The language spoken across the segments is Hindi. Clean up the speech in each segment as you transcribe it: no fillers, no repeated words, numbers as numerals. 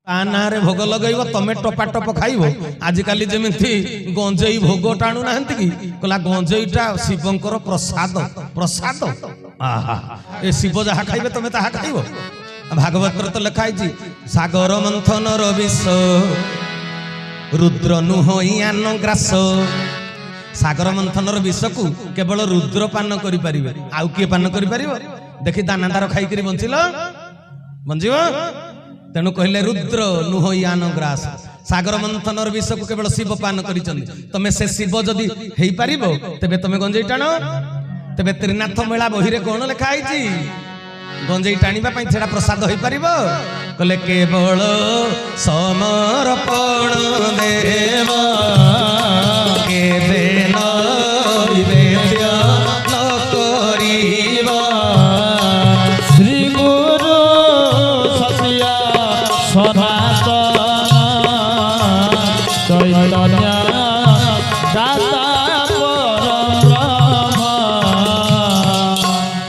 आनारे भोग लगेब तमे टपा टप खाइब। आजिकल जमी गंजेई भोग टाणु ना कि कहला गंजेईटा शिवंकर प्रसाद प्रसाद आहा ए शिव जहा खाइबे तमे ताहा खाइब। भागवत तो लिखाई सागर मंथन विष रुद्र नुहयान ग्रास। सागर मंथन विष को केवल रुद्र पान करि परिबे आउ किए पान करि परिबो। देखि दानादार खाई करी बंचिल बंजीब तेणु कहले रुद्र नुहयान ग्रास। सागर मंथन विष को केवल शिव पान करी तमे से शिव जदि हेई परिबो तेबे तमे गंजेई टाण। तेबे त्रिनाथ मेला बही रे कोन लिखा आइछि गंजेई टाणीबा पई छेडा प्रसाद होई परिबो। कहले केवल समर्पण देव केबे नैवेद्य न करिबा। श्री गुरु सत्य सनातन चैतन्य दाता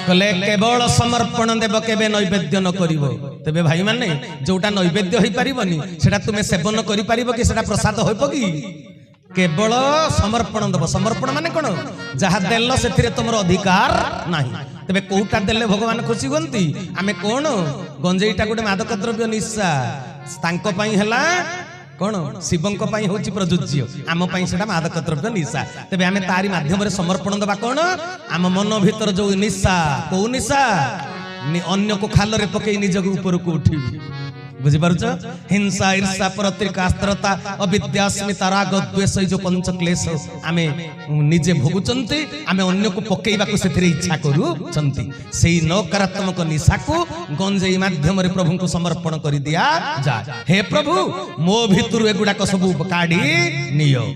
कहले केवल समर्पण देव केबे नैवेद्य न करिवो। तेबे भाई माने जोटा नैवेद्य होई परिबनी सेटा तुमे सेवन करि परिबो कि सेटा प्रसाद होइबो कि केवल समर्पण देव। समर्पण माने कोन जहा देल सेथिरे तुमर अधिकार नाही। तेबे कोउटा देले भगवान खुशी होंती। आमे कोन गंजेईटा गोटे मादक द्रव्य निशा तांको पई हला कोन शिवंक पई होची प्रजुज्य आम पई सेटा मादक द्रव्य निशा। तेबे आमे तारी माध्यम रे समर्पण देबा कोन आम मन भीतर जो निशा को निशा अन्य को खाल रे पकई निज ऊपर को उठी। बुझी पारुछ हिंसा ईर्षा प्रतिकास्त्रता अविद्या अस्मिता राग द्वेष जो पंच क्लेश आमे निजे भोगुचंती आमे अन्य को पकेइबा को सेथिरे इच्छा करूचंती। सेही नकारात्मक निशा को गंजेई माध्यम रे प्रभु को समर्पण करि दिया जा। हे प्रभु मो भितरु एगुडा को सब काढी नियो।